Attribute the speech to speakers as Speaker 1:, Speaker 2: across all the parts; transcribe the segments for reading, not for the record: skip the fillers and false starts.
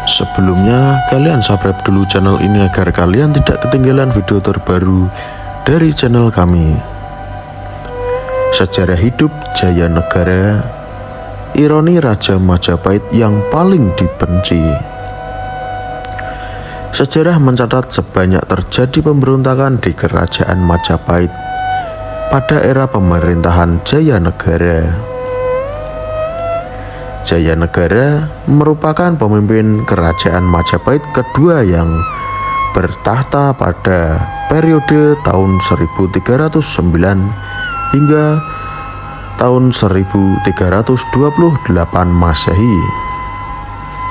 Speaker 1: Sebelumnya, kalian subscribe dulu channel ini agar kalian tidak ketinggalan video terbaru dari channel kami. Sejarah hidup Jayanegara, ironi Raja Majapahit yang paling dibenci. Sejarah mencatat sebanyak terjadi pemberontakan di Kerajaan Majapahit pada era pemerintahan Jayanegara. Jayanegara merupakan pemimpin Kerajaan Majapahit kedua yang bertahta pada periode tahun 1309 hingga tahun 1328 Masehi.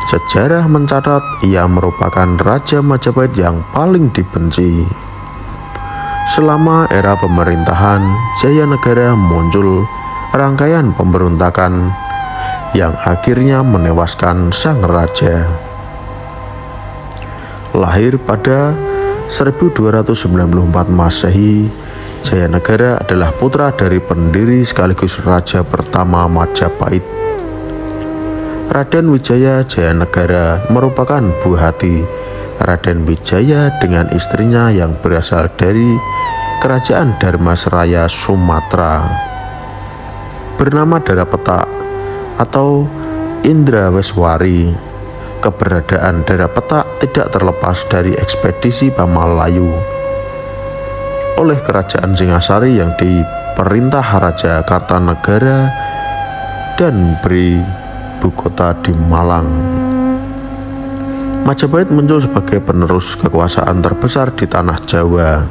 Speaker 1: Sejarah mencatat ia merupakan Raja Majapahit yang paling dibenci. Selama era pemerintahan Jayanegara muncul rangkaian pemberontakan yang akhirnya menewaskan sang raja. Lahir pada 1294 Masehi, Jayanegara adalah putra dari pendiri sekaligus raja pertama Majapahit. Raden Wijaya Jayanegara merupakan buah hati Raden Wijaya dengan istrinya yang berasal dari Kerajaan Dharmasraya Sumatera, bernama Darapetak atau Indraweswari. Keberadaan Darapetak tidak terlepas dari ekspedisi Pamalayu oleh Kerajaan Singasari yang diperintah Raja Kartanegara dan beri ibu kota di Malang. Majapahit muncul sebagai penerus kekuasaan terbesar di tanah Jawa.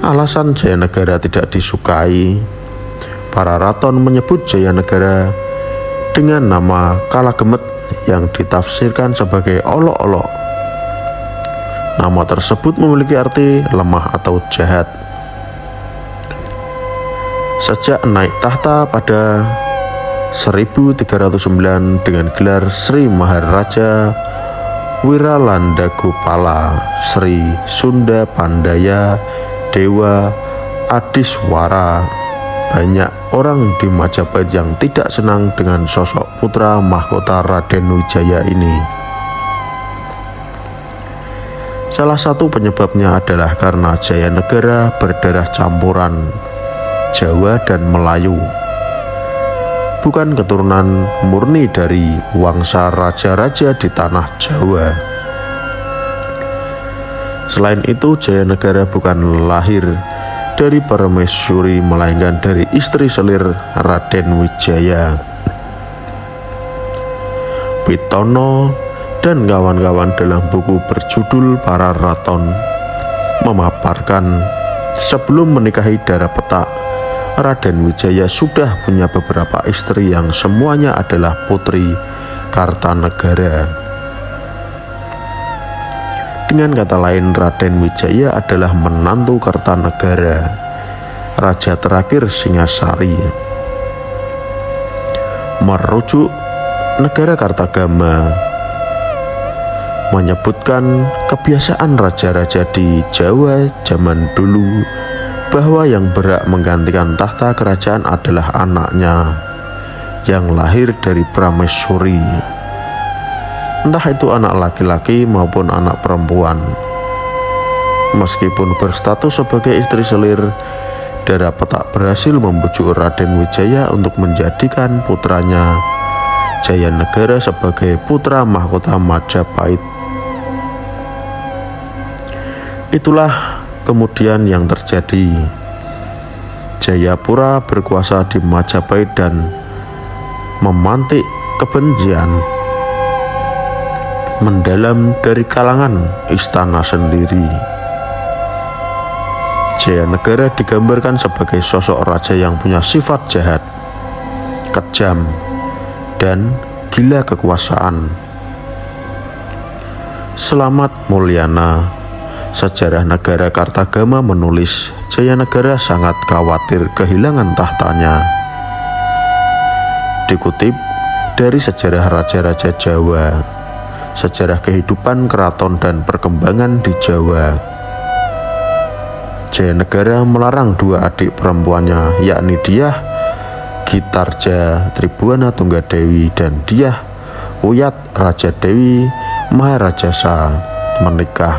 Speaker 1: Alasan Jayanegara tidak disukai, para raton menyebut Jayanegara dengan nama Kalagemet yang ditafsirkan sebagai olok-olok. Nama tersebut memiliki arti lemah atau jahat. Sejak naik tahta pada 1309 dengan gelar Sri Maharaja Wiralandagopala Sri Sunda Pandaya Dewa Adiswara, banyak orang di Majapahit yang tidak senang dengan sosok putra mahkota Raden Wijaya ini. Salah satu penyebabnya adalah karena Jayanegara berdarah campuran Jawa dan Melayu, bukan keturunan murni dari wangsa raja-raja di tanah Jawa. Selain itu, Jayanegara bukan lahir dari permaisuri melainkan dari istri selir Raden Wijaya. Witono dan kawan-kawan dalam buku berjudul Para Raton memaparkan sebelum menikahi Darapetak, Raden Wijaya sudah punya beberapa istri yang semuanya adalah putri Kartanegara. Dengan kata lain, Raden Wijaya adalah menantu Kartanegara, raja terakhir Singasari. Merujuk negara Kartagama menyebutkan kebiasaan raja-raja di Jawa zaman dulu bahwa yang berhak menggantikan tahta kerajaan adalah anaknya yang lahir dari pramesuri, entah itu anak laki-laki maupun anak perempuan. Meskipun berstatus sebagai istri selir, Darapetak berhasil membujuk Raden Wijaya untuk menjadikan putranya Jayanegara sebagai putra mahkota Majapahit. Itulah kemudian yang terjadi. Jayapura berkuasa di Majapahit dan memantik kebencian mendalam dari kalangan istana sendiri. Jayanegara digambarkan sebagai sosok raja yang punya sifat jahat, kejam, dan gila kekuasaan. Slamet Mulyana, Sejarah Negara Kartagama, menulis Jayanegara sangat khawatir kehilangan tahtanya. Dikutip dari Sejarah Raja-Raja Jawa, Sejarah Kehidupan Keraton dan Perkembangan di Jawa. Jayanegara melarang dua adik perempuannya, yakni Dyah Gitarja Tribhuwana Tunggadewi dan Dyah Wiyat Raja Dewi Maharajasa menikah.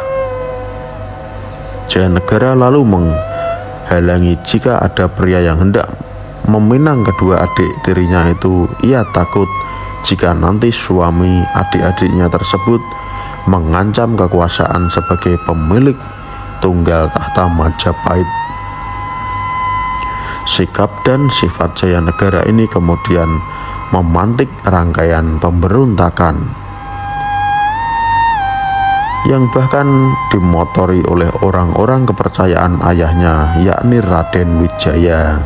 Speaker 1: Jayanegara lalu menghalangi jika ada pria yang hendak meminang kedua adik tirinya itu. Ia takut jika nanti suami adik-adiknya tersebut mengancam kekuasaan sebagai pemilik tunggal tahta Majapahit. Sikap dan sifat Jayanegara ini kemudian memantik rangkaian pemberontakan yang bahkan dimotori oleh orang-orang kepercayaan ayahnya, yakni Raden Wijaya.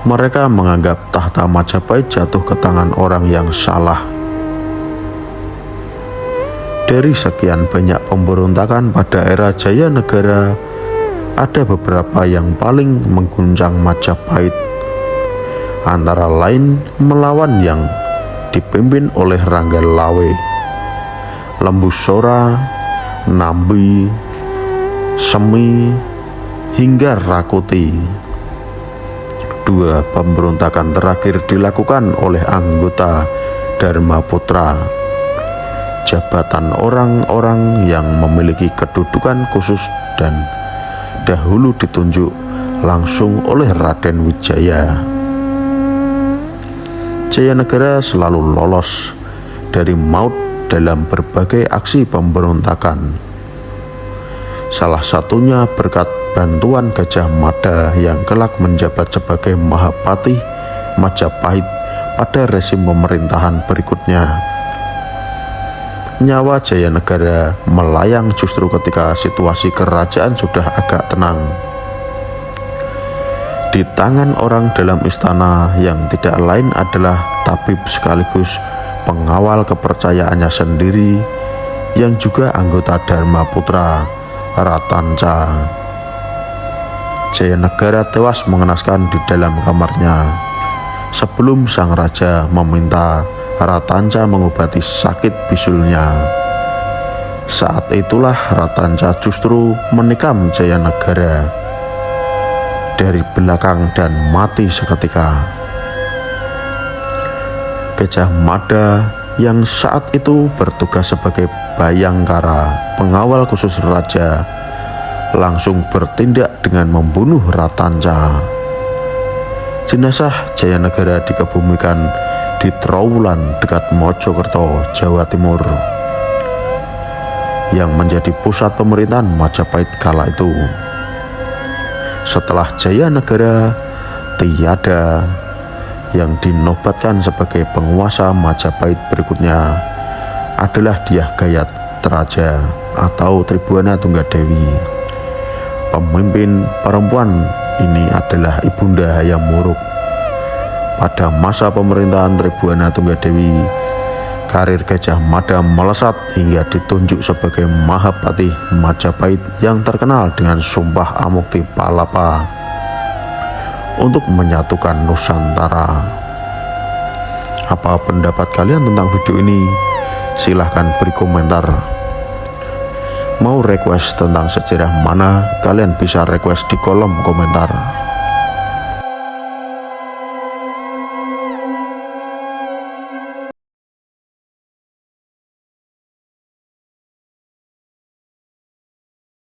Speaker 1: Mereka menganggap tahta Majapahit jatuh ke tangan orang yang salah. Dari sekian banyak pemberontakan pada era Jayanegara, ada beberapa yang paling mengguncang Majapahit, antara lain melawan yang dipimpin oleh Rangga Lawe, Lembu Sora, Nambi, Semi, hingga Rakuti. Dua pemberontakan terakhir dilakukan oleh anggota Dharma Putra, jabatan orang-orang yang memiliki kedudukan khusus dan dahulu ditunjuk langsung oleh Raden Wijaya. Jayanegara selalu lolos dari maut dalam berbagai aksi pemberontakan. Salah satunya berkat bantuan Gajah Mada yang kelak menjabat sebagai Mahapatih Majapahit pada rezim pemerintahan berikutnya. Nyawa Jayanegara melayang justru ketika situasi kerajaan sudah agak tenang. Di tangan orang dalam istana yang tidak lain adalah tabib sekaligus pengawal kepercayaannya sendiri yang juga anggota Dharma Putra, Ratanca. Jayanegara tewas mengenaskan di dalam kamarnya sebelum sang raja meminta Ratanca mengobati sakit bisulnya. Saat itulah Ratanca justru menikam Jayanegara dari belakang dan mati seketika. Gajah Mada yang saat itu bertugas sebagai Bayangkara, pengawal khusus raja, langsung bertindak dengan membunuh Ratanca. Jenazah Jayanegara dikebumikan di Trowulan dekat Mojokerto, Jawa Timur, yang menjadi pusat pemerintahan Majapahit kala itu. Setelah Jayanegara tiada, yang dinobatkan sebagai penguasa Majapahit berikutnya adalah Dyah Gayatraja atau Tribhuwana Tunggadewi. Pemimpin perempuan ini adalah Ibunda Hayam Wuruk. Pada masa pemerintahan Tribhuwana Tunggadewi, karir Gajah Mada melesat hingga ditunjuk sebagai Mahapatih Majapahit yang terkenal dengan Sumpah Amukti Palapa untuk menyatukan Nusantara. Apa pendapat kalian tentang video ini? Silahkan beri komentar. Mau request tentang sejarah mana? Kalian bisa request di kolom komentar.